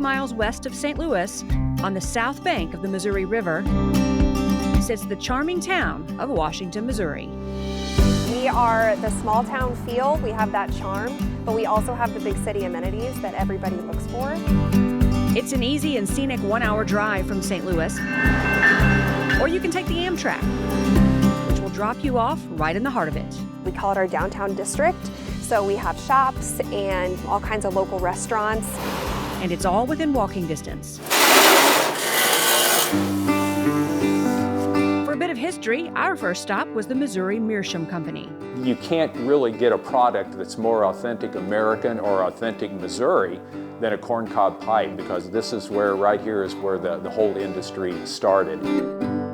miles west of St. Louis, on the south bank of the Missouri River, sits the charming town of Washington, Missouri. We are the small town feel, we have that charm, but we also have the big city amenities that everybody looks for. It's an easy and scenic 1-hour drive from St. Louis, or you can take the Amtrak, which will drop you off right in the heart of it. We call it our downtown district, so we have shops and all kinds of local restaurants. And it's all within walking distance. For a bit of history, our first stop was the Missouri Meerschaum Company. You can't really get a product that's more authentic American or authentic Missouri than a corncob pipe, because this is where, right here is where the whole industry started.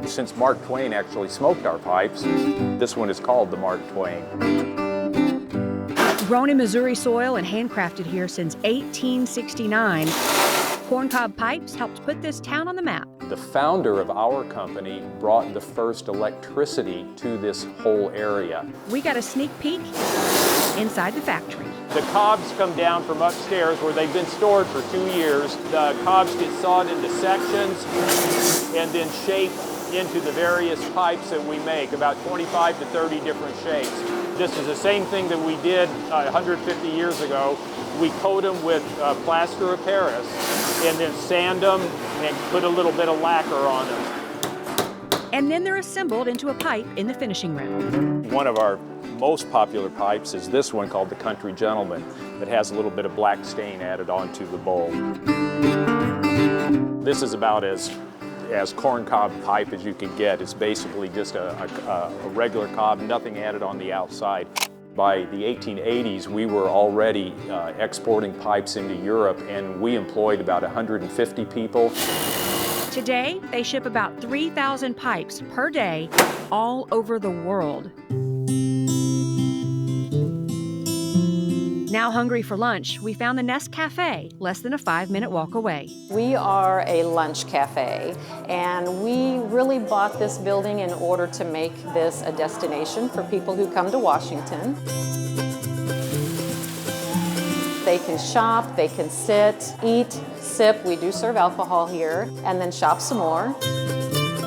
Since Mark Twain actually smoked our pipes, this one is called the Mark Twain. Grown in Missouri soil and handcrafted here since 1869, corncob pipes helped put this town on the map. The founder of our company brought the first electricity to this whole area. We got a sneak peek inside the factory. The cobs come down from upstairs where they've been stored for 2 years. The cobs get sawed into sections and then shaped into the various pipes that we make, about 25 to 30 different shapes. This is the same thing that we did 150 years ago. We coat them with plaster of Paris and then sand them and put a little bit of lacquer on them. And then they're assembled into a pipe in the finishing room. One of our most popular pipes is this one called the Country Gentleman, that has a little bit of black stain added onto the bowl. This is about as corncob pipe as you can get. It's basically just a regular cob, nothing added on the outside. By the 1880s, we were already exporting pipes into Europe, and we employed about 150 people. Today, they ship about 3,000 pipes per day all over the world. Now hungry for lunch, we found the Nest Cafe, less than a 5-minute walk away. We are a lunch cafe, and we really bought this building in order to make this a destination for people who come to Washington. They can shop, they can sit, eat, sip. We do serve alcohol here, and then shop some more.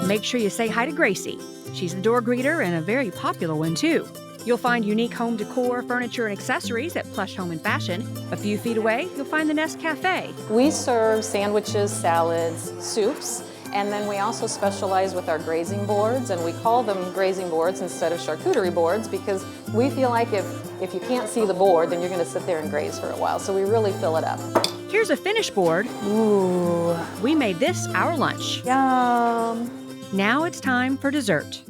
Make sure you say hi to Gracie. She's the door greeter and a very popular one too. You'll find unique home decor, furniture, and accessories at Plush Home and Fashion. A few feet away, you'll find the Nest Cafe. We serve sandwiches, salads, soups, and then we also specialize with our grazing boards, and we call them grazing boards instead of charcuterie boards because we feel like if you can't see the board, then you're going to sit there and graze for a while, so we really fill it up. Here's a finished board. Ooh. We made this our lunch. Yum. Now it's time for dessert.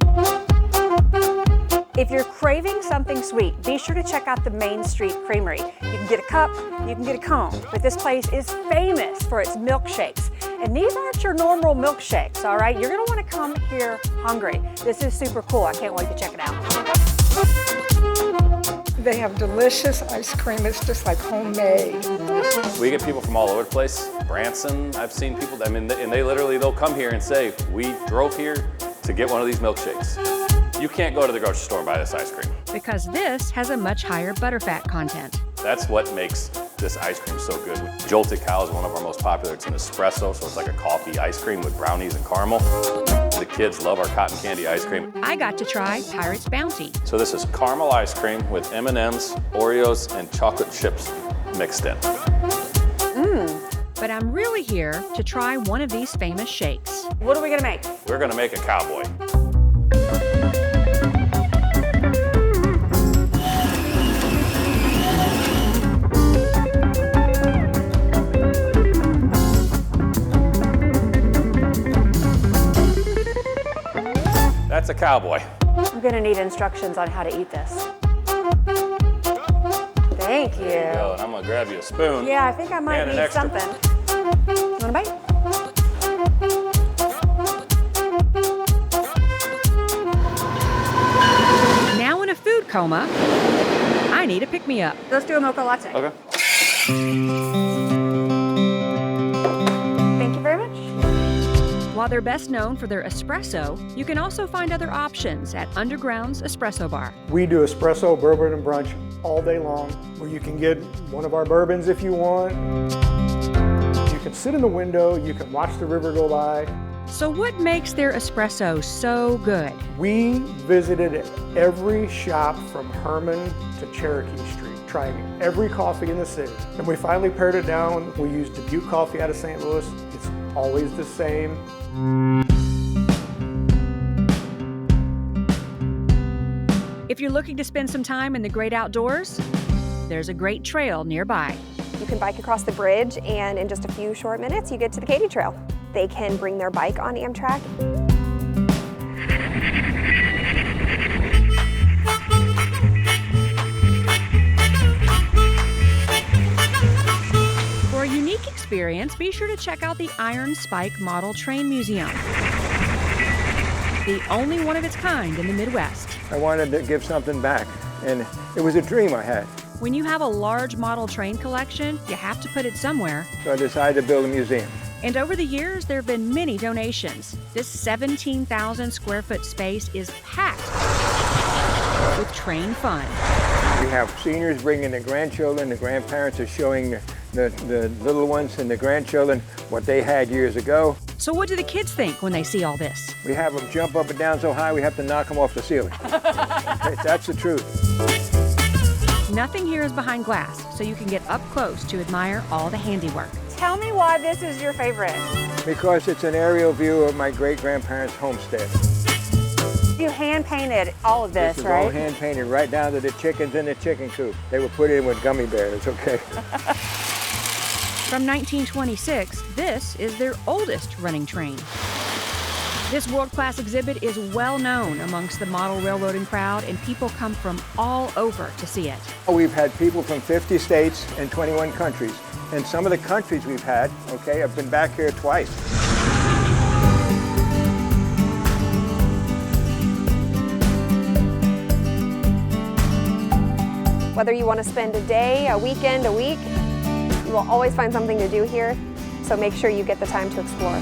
If you're craving something sweet, be sure to check out the Main Street Creamery. You can get a cup, you can get a cone, but this place is famous for its milkshakes. And these aren't your normal milkshakes, all right? You're gonna wanna come here hungry. This is super cool, I can't wait to check it out. They have delicious ice cream, it's just like homemade. We get people from all over the place. Branson, I've seen people, and they'll come here and say, we drove here to get one of these milkshakes. You can't go to the grocery store and buy this ice cream. Because this has a much higher butterfat content. That's what makes this ice cream so good. Jolted Cow is one of our most popular. It's an espresso, so it's like a coffee ice cream with brownies and caramel. The kids love our cotton candy ice cream. I got to try Pirate's Bounty. So this is caramel ice cream with M&Ms, Oreos, and chocolate chips mixed in. But I'm really here to try one of these famous shakes. What are we gonna make? We're gonna make a cowboy. That's a cowboy. I'm gonna need instructions on how to eat this. Thank you. There you go, and I'm gonna grab you a spoon. Yeah, I think I might and an need extra. something. Want a bite? Now in a food coma, I need a pick-me-up. Let's do a mocha latte. Okay. Thank you very much. While they're best known for their espresso, you can also find other options at Underground's Espresso Bar. We do espresso, bourbon, and brunch all day long, where you can get one of our bourbons if you want. You can sit in the window, you can watch the river go by. So what makes their espresso so good? We visited every shop from Herman to Cherokee Street, trying every coffee in the city. And we finally pared it down. We used Dubuque coffee out of St. Louis. It's always the same. If you're looking to spend some time in the great outdoors, there's a great trail nearby. You can bike across the bridge, and in just a few short minutes, you get to the Katy Trail. They can bring their bike on Amtrak. For a unique experience, be sure to check out the Iron Spike Model Train Museum. The only one of its kind in the Midwest. I wanted to give something back, and it was a dream I had. When you have a large model train collection, you have to put it somewhere. So I decided to build a museum. And over the years, there have been many donations. This 17,000 square foot space is packed with train fun. We have seniors bringing their grandchildren, the grandparents are showing the little ones and the grandchildren what they had years ago. So what do the kids think when they see all this? We have them jump up and down so high we have to knock them off the ceiling. That's the truth. Nothing here is behind glass, so you can get up close to admire all the handiwork. Tell me why this is your favorite. Because it's an aerial view of my great-grandparents' homestead. You hand painted all of this, This is right? all hand painted right down to the chickens in the chicken coop. They were put in with gummy bears, okay? From 1926, this is their oldest running train. This world-class exhibit is well known amongst the model railroading crowd, and people come from all over to see it. We've had people from 50 states and 21 countries. And some of the countries we've had, okay, I've been back here twice. Whether you want to spend a day, a weekend, a week, you will always find something to do here. So make sure you get the time to explore.